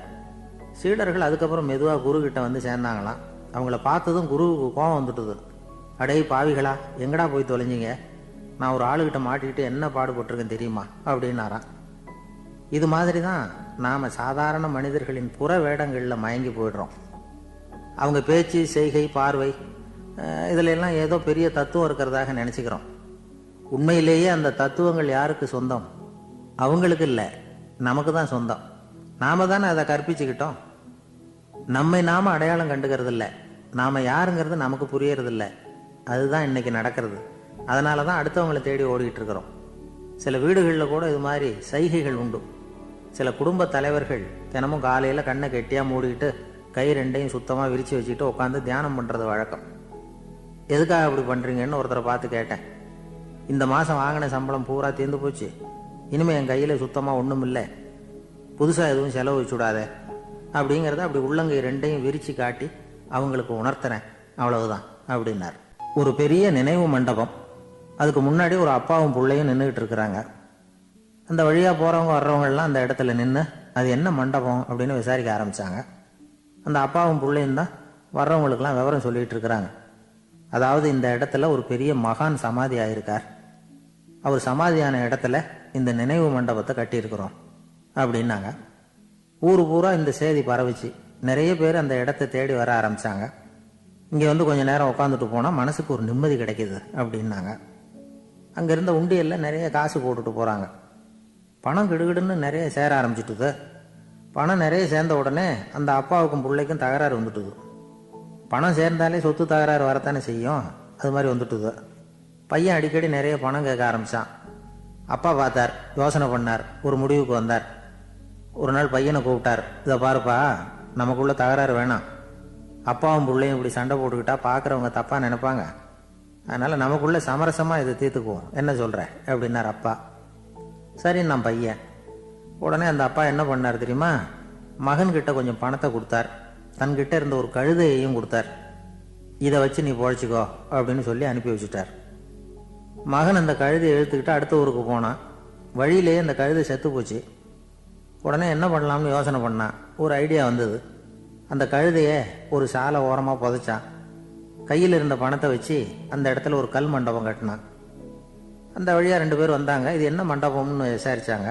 சீடர்கள் அதுக்கப்புறம் மெதுவாக குருக்கிட்ட வந்து சேர்ந்தாங்களாம். அவங்கள பார்த்ததும் குருவுக்கு கோபம் வந்துட்டுது. அடே பாவிகளா, எங்கடா போய் தொலைஞ்சிங்க? நான் ஒரு ஆளுகிட்ட மாட்டிக்கிட்டு என்ன பாடுபட்டிருக்கேன் தெரியுமா அப்படின்னாராம். இது மாதிரி தான் நாம் சாதாரண மனிதர்களின் புற வேடங்களில் மயங்கி போயிடுறோம். அவங்க பேச்சு, செய்கை, பார்வை இதில் எல்லாம் ஏதோ பெரிய தத்துவம் இருக்கிறதாக நினச்சிக்கிறோம். உண்மையிலேயே அந்த தத்துவங்கள் யாருக்கு சொந்தம்? அவங்களுக்கு இல்லை, நமக்கு தான் சொந்தம். நாம தானே அதை கற்பிச்சுக்கிட்டோம். நம்மை நாம அடையாளம் கண்டுக்கிறது இல்லை, நாம் யாருங்கிறது நமக்கு புரியறதில்லை. அதுதான் இன்னைக்கு நடக்கிறது. அதனால தான் அடுத்தவங்களை தேடி ஓடிக்கிட்டு இருக்கிறோம். சில வீடுகளில் கூட இது மாதிரி சைகைகள் உண்டு. சில குடும்ப தலைவர்கள் தினமும் காலையில் கண்ணை கெட்டியாக மூடிக்கிட்டு கை 2யும் சுத்தமாக விரித்து வச்சுக்கிட்டு உட்காந்து தியானம் பண்ணுறது வழக்கம். எதுக்காக அப்படி பண்ணுறீங்கன்னு ஒருத்தரை பார்த்து கேட்டேன். இந்த மாதம் வாங்கின சம்பளம் பூரா தீர்ந்து போச்சு, இனிமேல் என் கையில் சுத்தமாக ஒன்றும் இல்லை, புதுசாக எதுவும் செலவு வச்சுடாத அப்படிங்கிறத அப்படி உள்ளங்கை 2யும் விரித்து காட்டி அவங்களுக்கு உணர்த்துறேன், அவ்வளவுதான் அப்படின்னார். ஒரு பெரிய நினைவு மண்டபம். அதுக்கு முன்னாடி ஒரு அப்பாவும் பிள்ளையும் நின்றுக்கிட்டு இருக்கிறாங்க. அந்த வழியாக போகிறவங்க வர்றவங்கெல்லாம் அந்த இடத்துல நின்று அது என்ன மண்டபம் அப்படின்னு விசாரிக்க ஆரம்பித்தாங்க. அந்த அப்பாவும் பிள்ளையும் தான் வர்றவங்களுக்கெல்லாம் விவரம் சொல்லிகிட்டு இருக்கிறாங்க. அதாவது இந்த இடத்துல ஒரு பெரிய மகான் சமாதி ஆயிருக்கார், அவர் சமாதியான இடத்துல இந்த நினைவு மண்டபத்தை கட்டியிருக்கிறோம் அப்படின்னாங்க. ஊர் பூரா இந்த செய்தி பரவிச்சு. நிறைய பேர் அந்த இடத்தை தேடி வர ஆரம்பித்தாங்க. இங்கே வந்து கொஞ்சம் நேரம் உட்காந்துட்டு போனால் மனசுக்கு ஒரு நிம்மதி கிடைக்கிது அப்படின்னாங்க. அங்கே இருந்த உண்டியலில் நிறைய காசு போட்டுட்டு போகிறாங்க. பணம் கிடுகிடுன்னு நிறைய சேர ஆரம்பிச்சுட்டுது. பணம் நிறைய சேர்ந்த உடனே அந்த அப்பாவுக்கும் பிள்ளைக்கும் தகராறு வந்துட்டுது. பணம் சேர்ந்தாலே சொத்து தகராறு வரத்தானே செய்யும், அது மாதிரி வந்துட்டுது. பையன் அடிக்கடி நிறைய பணம் கேட்க ஆரம்பித்தான். அப்பா பார்த்தார், யோசனை பண்ணார், ஒரு முடிவுக்கு வந்தார். ஒரு நாள் பையனை கூப்பிட்டார். இதை பாருப்பா, நமக்குள்ள தகராறு வேணாம். அப்பாவும் பிள்ளையும் இப்படி சண்டை போட்டுக்கிட்டா பார்க்குறவங்க தப்பாக நினைப்பாங்க. அதனால் நமக்குள்ள சமரசமாக இதை தீர்த்துக்குவோம், என்ன சொல்கிற அப்படின்னார் அப்பா. சரி நான் பையன். உடனே அந்த அப்பா என்ன பண்ணார் தெரியுமா? மகன்கிட்ட கொஞ்சம் பணத்தை கொடுத்தார். தன்கிட்ட இருந்த ஒரு கழுதையையும் கொடுத்தார். இதை வச்சு நீ பொழைச்சிக்கோ அப்படின்னு சொல்லி அனுப்பி வச்சுட்டார். மகன் அந்த கழுதையை இழுத்துக்கிட்டு அடுத்த ஊருக்கு போனான். வழியிலேயே அந்த கழுதை செத்து போச்சு. உடனே என்ன பண்ணலாம்னு யோசனை பண்ணான். ஒரு ஐடியா வந்தது. அந்த கழுதையை ஒரு சாலை ஓரமாக புதைச்சான். கையில் இருந்த பணத்தை வச்சு அந்த இடத்துல ஒரு கல் மண்டபம் கட்டினான். அந்த வழியாக 2 பேர் வந்தாங்க. இது என்ன மண்டபம்னு விசாரித்தாங்க.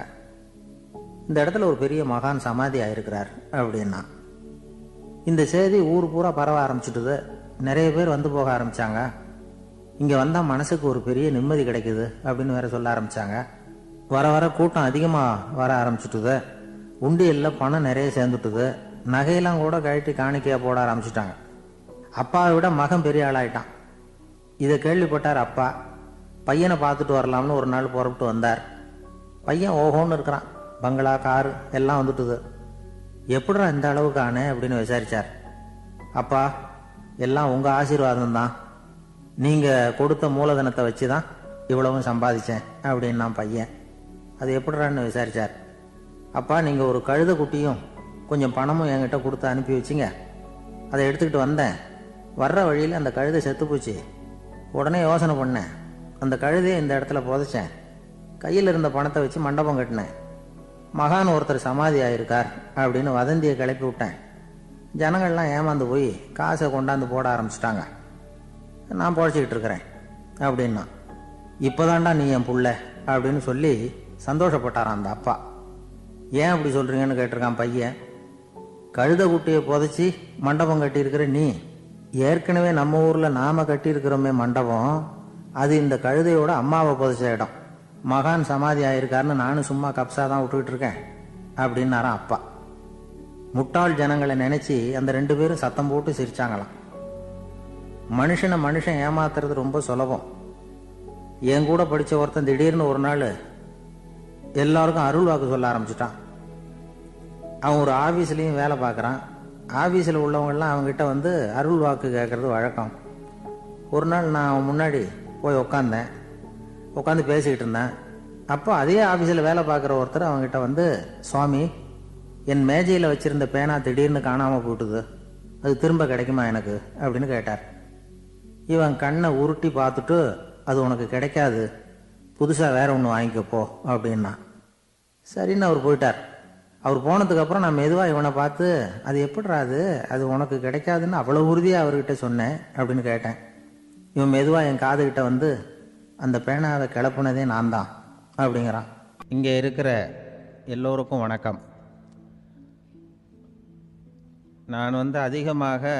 இந்த இடத்துல ஒரு பெரிய மகான் சமாதி ஆயிருக்கிறார் அப்படின்னா. இந்த செய்தி ஊர் பூரா பரவ ஆரம்பிச்சுட்டுது. நிறைய பேர் வந்து போக ஆரம்பித்தாங்க. இங்கே வந்தால் மனசுக்கு ஒரு பெரிய நிம்மதி கிடைக்குது அப்படின்னு வேற சொல்ல ஆரம்பித்தாங்க. வர வர கூட்டம் அதிகமாக வர ஆரம்பிச்சுட்டுது. உண்டியலில் பணம் நிறைய சேர்ந்துட்டுது. நகையெல்லாம் கூட கழட்டி காணிக்கையாக போட ஆரம்பிச்சுட்டாங்க. அப்பாவை விட மகன் பெரிய ஆளாயிட்டான். இதை கேள்விப்பட்டார் அப்பா. பையனை பார்த்துட்டு வரலாம்னு ஒரு நாள் புறப்பட்டு வந்தார். பையன் ஓஹோன்னு இருக்கிறான். பங்களா, காரு எல்லாம் வந்துட்டுது. எப்படிடா இந்த அளவுக்கு ஆனே அப்படின்னு விசாரிச்சார். அப்பா, எல்லாம் உங்கள் ஆசீர்வாதம் தான். நீங்கள் கொடுத்த மூலதனத்தை வச்சு தான் இவ்வளவும் சம்பாதிச்சேன் அப்படின்னு நான் பையன். அது எப்படிறான்னு விசாரித்தார். அப்பா, நீங்கள் ஒரு கழுதை குட்டியும் கொஞ்சம் பணமும் என்கிட்ட கொடுத்து அனுப்பி வச்சிங்க. அதை எடுத்துக்கிட்டு வந்தேன். வர்ற வழியில் அந்த கழுதை செத்து போச்சு. உடனே யோசனை பண்ணேன். அந்த கழுதையை இந்த இடத்துல புதைச்சேன். கையில் இருந்த பணத்தை வச்சு மண்டபம் கட்டினேன். மகான் ஒருத்தர் சமாதி ஆயிருக்கார் அப்படின்னு வதந்தியை கிளப்பி விட்டேன். ஜனங்கள்லாம் ஏமாந்து போய் காசை கொண்டாந்து போட ஆரம்பிச்சிட்டாங்க. நான் பொழைச்சிக்கிட்டு இருக்கிறேன் அப்படின்னா. இப்போதான்டா நீ என் புள்ள அப்படின்னு சொல்லி சந்தோஷப்பட்டாரான் அந்த அப்பா. ஏன் அப்படி சொல்கிறீங்கன்னு கேட்டிருக்கான் பையன். கழுதை குட்டியை புதைச்சி மண்டபம் கட்டியிருக்கிற நீ, ஏற்கனவே நம்ம ஊரில் நாம் கட்டியிருக்கிறோமே மண்டபம், அது இந்த கழுதையோட அம்மாவை புதைச்ச இடம். மகான் சமாதி ஆயிருக்காருன்னு நானும் சும்மா கப்ஸா தான் விட்டுக்கிட்டு இருக்கேன் அப்படின்னாராம் அப்பா. முட்டாள் ஜனங்களை நினைச்சு அந்த 2 பேரும் சத்தம் போட்டு சிரிச்சாங்களாம். மனுஷன் ஏமாத்துறது ரொம்ப சுலபம். என் கூட படிச்ச ஒருத்தன் திடீர்னு ஒரு நாள் எல்லாருக்கும் அருள் வாக்கு சொல்ல ஆரம்பிச்சுட்டான். அவன் ஒரு ஆபீஸ்லயும் வேலை பார்க்கறான். ஆபீஸில் உள்ளவங்கெல்லாம் அவங்ககிட்ட வந்து அருள் வாக்கு கேட்கறது வழக்கம். ஒரு நாள் நான் அவன் முன்னாடி போய் உட்காந்து பேசிக்கிட்டு இருந்தேன். அப்போ அதே ஆபீஸில் வேலை பார்க்குற ஒருத்தர் அவங்ககிட்ட வந்து, சுவாமி, என் மேஜையில் வச்சிருந்த பேனா திடீர்னு காணாமல் போட்டுது, அது திரும்ப கிடைக்குமா எனக்கு அப்படின்னு கேட்டார். இவன் கண்ணை உருட்டி பார்த்துட்டு, அது உனக்கு கிடைக்காது, புதுசாக வேற ஒன்று வாங்கிக்கப்போ அப்படின்னா. சரின்னு அவர் போயிட்டார். அவர் போனதுக்கப்புறம் நான் மெதுவாக இவனை பார்த்து, அது எப்படிறா அது உனக்கு கிடைக்காதுன்னு அவ்வளோ உறுதியாக அவர்கிட்ட சொன்னேன் அப்படின்னு கேட்டேன். இவன் மெதுவாக என் காதுகிட்ட வந்து, அந்த பேனாவை கிளப்புனதே நான் தான் அப்படிங்கிறான். இங்கே இருக்கிற எல்லோருக்கும் வணக்கம். நான் வந்து அதிகமாக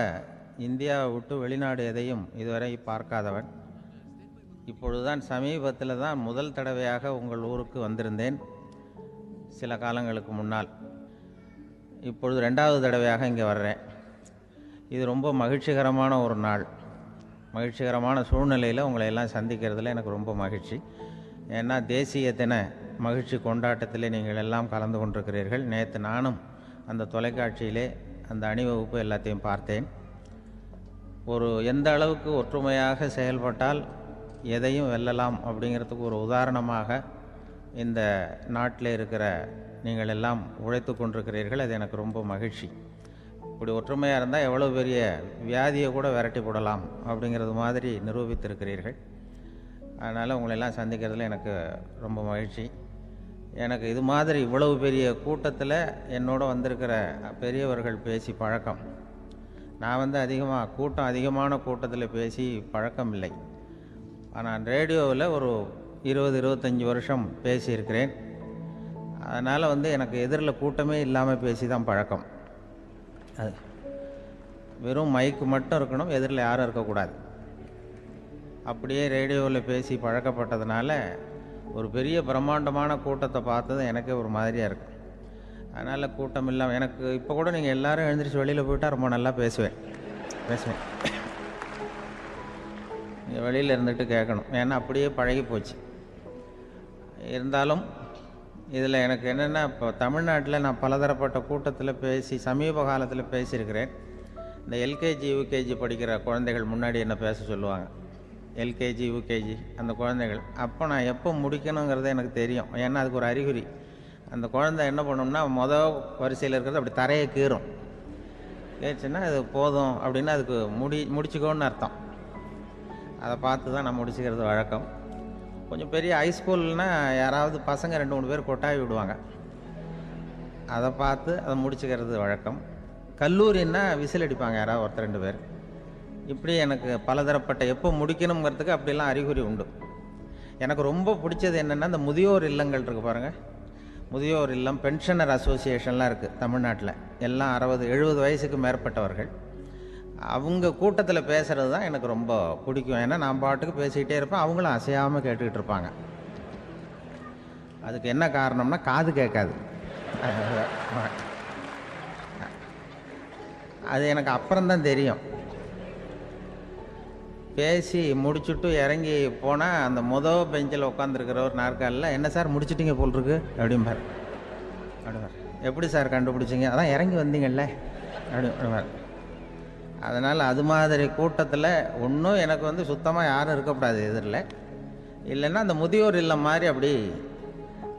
இந்தியாவை விட்டு வெளிநாடு எதையும் இதுவரை பார்க்காதவன். இப்பொழுதுதான் சமீபத்தில் தான் முதல் தடவையாக உங்கள் ஊருக்கு வந்திருந்தேன், சில காலங்களுக்கு முன்னால். இப்பொழுது 2வது தடவையாக இங்கே வர்றேன். இது ரொம்ப மகிழ்ச்சிகரமான ஒரு நாள். மகிழ்ச்சிகரமான சூழ்நிலையில் உங்களை எல்லாம் சந்திக்கிறதுல எனக்கு ரொம்ப மகிழ்ச்சி. ஏன்னா தேசிய தின மகிழ்ச்சி கொண்டாட்டத்தில் நீங்கள் எல்லாம் கலந்து கொண்டிருக்கிறீர்கள். நேற்று நானும் அந்த தொலைக்காட்சியிலே அந்த அணிவகுப்பு எல்லாத்தையும் பார்த்தேன். எந்த அளவுக்கு ஒற்றுமையாக செயல்பட்டால் எதையும் வெல்லலாம் அப்படிங்கிறதுக்கு ஒரு உதாரணமாக இந்த நாட்டில் இருக்கிற நீங்கள் எல்லாம் உழைத்து கொண்டிருக்கிறீர்கள். அது எனக்கு ரொம்ப மகிழ்ச்சி. இப்படி ஒற்றுமையாக இருந்தால் எவ்வளோ பெரிய வியாதியை கூட விரட்டி போடலாம் அப்படிங்கிறது மாதிரி நிரூபித்திருக்கிறீர்கள். அதனால் உங்களெல்லாம் சந்திக்கிறதுல எனக்கு ரொம்ப மகிழ்ச்சி. எனக்கு இது மாதிரி இவ்வளவு பெரிய கூட்டத்தில் என்னோட வந்திருக்கிற பெரியவர்கள் பேசி பழக்கம். நான் வந்து அதிகமான கூட்டத்தில் பேசி பழக்கம் இல்லை. ஆனால் ரேடியோவில் ஒரு 20-25 வருஷம் பேசியிருக்கிறேன். அதனால் வந்து எனக்கு எதிரில் கூட்டமே இல்லாமல் பேசி தான் பழக்கம். அது வெறும் மைக்கு மட்டும் இருக்கணும், எதிரில் யாரும் இருக்கக்கூடாது. அப்படியே ரேடியோவில் பேசி பழக்கப்பட்டதுனால ஒரு பெரிய பிரம்மாண்டமான கூட்டத்தை பார்த்தது எனக்கே ஒரு மாதிரியாக இருக்கும். அதனால் கூட்டம் இல்லாமல் எனக்கு இப்போ கூட நீங்கள் எல்லோரும் எழுந்திரிச்சு வெளியில் போயிட்டால் ரொம்ப நல்லா பேசுவேன். நீங்கள் வெளியில் இருந்துட்டு கேட்கணும், ஏன்னா அப்படியே பழகி போச்சு. இருந்தாலும் இதில் எனக்கு என்னென்னா, இப்போ தமிழ்நாட்டில் நான் பலதரப்பட்ட கூட்டத்தில் பேசி சமீப காலத்தில் பேசியிருக்கிறேன். இந்த எல்கேஜி யூகேஜி படிக்கிற குழந்தைகள் முன்னாடி என்ன பேச சொல்லுவாங்க, எல்கேஜி யூகேஜி அந்த குழந்தைகள். அப்போ நான் எப்போ முடிக்கணுங்கிறது எனக்கு தெரியும். ஏன்னா அதுக்கு ஒரு அறிகுறி. அந்த குழந்தை என்ன பண்ணணும்னா, வரிசையில் இருக்கிறது அப்படி தரையை கீறும். கேச்சுன்னா அது போதும் அப்படின்னா அதுக்கு முடிச்சுக்கோன்னு அர்த்தம். அதை பார்த்து தான் நான் முடிச்சுக்கிறது வழக்கம். கொஞ்சம் பெரிய ஹைஸ்கூல்னால் யாராவது பசங்க 2-3 பேர் கொட்டாவி விடுவாங்க, அதை பார்த்து அதை முடிச்சுக்கிறது வழக்கம். கல்லூரின்னா விசில் அடிப்பாங்க யாராவது 1-2 பேர். இப்படி எனக்கு பலதரப்பட்ட எப்போ முடிக்கணுங்கிறதுக்கு அப்படிலாம் அறிகுறி உண்டு. எனக்கு ரொம்ப பிடிச்சது என்னென்னா, இந்த முதியோர் இல்லங்கள் இருக்குது பாருங்கள். முதியோர் இல்லம், பென்ஷனர் அசோசியேஷன்லாம் இருக்குது தமிழ்நாட்டில். எல்லாம் 60-70 வயசுக்கு மேற்பட்டவர்கள். அவங்க கூட்டத்தில் பேசுகிறது தான் எனக்கு ரொம்ப பிடிக்கும். ஏன்னா நான் பாட்டுக்கு பேசிக்கிட்டே இருப்பேன், அவங்களும் அசையாமல் கேட்டுக்கிட்டு இருப்பாங்க. அதுக்கு என்ன காரணம்னா, காது கேட்காது. அது எனக்கு அப்புறம்தான் தெரியும். பேசி முடிச்சுட்டு இறங்கி போனால் அந்த பெஞ்சில் உட்காந்துருக்கிறவர் நாற்காலில், என்ன சார் முடிச்சுட்டிங்க போல் இருக்கு அப்படிம்பார். எப்படி சார் கண்டுபிடிச்சிங்க? அதான் இறங்கி வந்தீங்கல்ல அப்படிம்பார். அதனால் அது மாதிரி கூட்டத்தில் ஒன்றும் எனக்கு வந்து சுத்தமாக யாரும் இருக்கக்கூடாது எதிரில். இல்லைன்னா அந்த முதியோர் இல்லம் மாதிரி அப்படி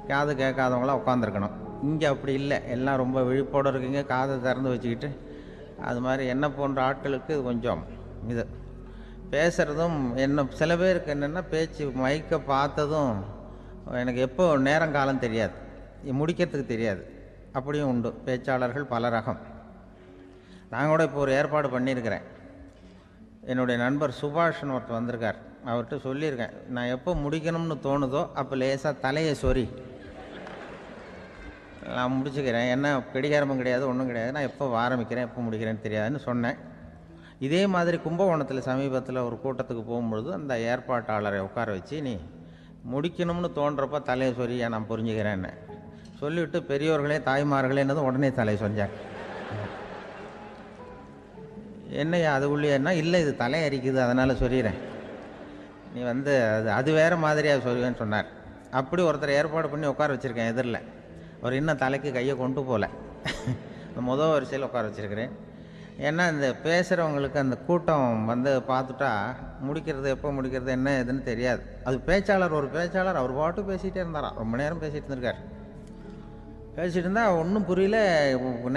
காது கேட்காதவங்களாம் உட்காந்துருக்கணும். இங்கே அப்படி இல்லை, எல்லாம் ரொம்ப விழிப்போடு இருக்குங்க, காதை திறந்து வச்சுக்கிட்டு. அது மாதிரி என்ன போன்ற ஆட்களுக்கு இது கொஞ்சம் இது பேசுகிறதும் என்ன, சில பேருக்கு என்னென்னா பேச்சு மைக்கை பார்த்ததும் எனக்கு எப்போ நேரங்காலம் தெரியாது, முடிக்கிறதுக்கு தெரியாது. அப்படியும் உண்டு பேச்சாளர்கள் பல ரகம். நான் கூட இப்போ ஒரு ஏற்பாடு பண்ணியிருக்கிறேன். என்னுடைய நண்பர் சுபாஷ்னு ஒருத்தர் வந்திருக்கார். அவர்கிட்ட சொல்லியிருக்கேன், நான் எப்போ முடிக்கணும்னு தோணுதோ அப்போ லேசாக தலையை சொறி நான் முடிச்சுக்கிறேன். என்ன கடிகாரமும் கிடையாது, ஒன்றும் கிடையாது. நான் எப்போ ஆரம்பிக்கிறேன் எப்போ முடிக்கிறேன்னு தெரியாதுன்னு சொன்னேன். இதே மாதிரி கும்பகோணத்தில் சமீபத்தில் ஒரு கூட்டத்துக்கு போகும்பொழுது அந்த ஏற்பாட்டாளரை உட்கார வச்சு, நீ முடிக்கணும்னு தோன்றப்ப தலையை சொரிய நான் புரிஞ்சுக்கிறேன்னு சொல்லிவிட்டு பெரியவர்களே தாய்மார்களேன்னதும் உடனே தலையை சொன்னார். என்னையா அது உள்ளேன்னா, இல்லை இது தலையை அரிக்குது அதனால் சொல்லிடுறேன், நீ வந்து அது வேறு மாதிரியாக சொல்லுவேன்னு சொன்னார். அப்படி ஒருத்தர் ஏற்பாடு பண்ணி உட்கார வச்சுருக்கேன் எதிரில். அவர் இன்னும் தலைக்கு கையை கொண்டு போகல, முதல் வரிசையில் உட்கார வச்சுருக்கிறேன். ஏன்னா இந்த பேசுகிறவங்களுக்கு அந்த கூட்டம் வந்து பார்த்துட்டா முடிக்கிறது எப்போ முடிக்கிறது என்ன எதுன்னு தெரியாது. அது பேச்சாளர், ஒரு பேச்சாளர் அவர் பாட்டு பேசிகிட்டே இருந்தாராம், ரொம்ப நேரம் பேசிகிட்டு இருந்திருக்கார். பேசிகிட்டு இருந்தால் ஒன்றும் புரியல,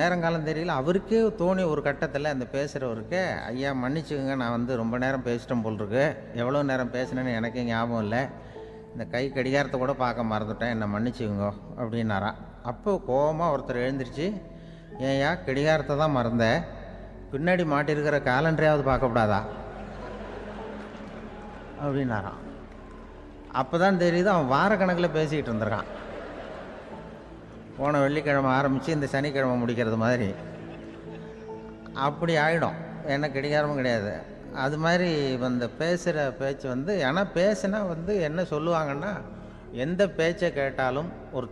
நேரங்காலம் தெரியல. அவருக்கே தோணி ஒரு கட்டத்தில் அந்த பேசுகிறவருக்கு, ஐயா மன்னிச்சுக்கோங்க, நான் வந்து ரொம்ப நேரம் பேசிட்டேன் போல் இருக்கு, எவ்வளோ நேரம் பேசினேன்னு எனக்கே ஞாபகம் இல்லை, இந்த கை கடிகாரத்தை கூட பார்க்க மறந்துட்டேன், என்னை மன்னிச்சுக்கோங்க அப்படின்னாராம். அப்போ கோபமாக ஒருத்தர் எழுந்திரிச்சு, ஏன்யா கடிகாரத்தை தான் மறந்தேன், பின்னாடி மாட்டிருக்கிற காலண்டரையாவது பார்க்கக்கூடாதா அப்படின்னாராம். அப்போ தான் தெரியுது அவன் வாரக்கணக்கில் பேசிக்கிட்டு இருந்திருக்கான். போன வெள்ளிக்கிழமை ஆரம்பித்து இந்த சனிக்கிழமை முடிக்கிறது மாதிரி அப்படி ஆகிடும். ஏன்னா கடிகாரமும் கிடையாது. அது மாதிரி வந்து பேசுகிற பேச்சு வந்து, ஆனால் பேசுனா வந்து என்ன சொல்லுவாங்கன்னா, எந்த பேச்சை கேட்டாலும் ஒரு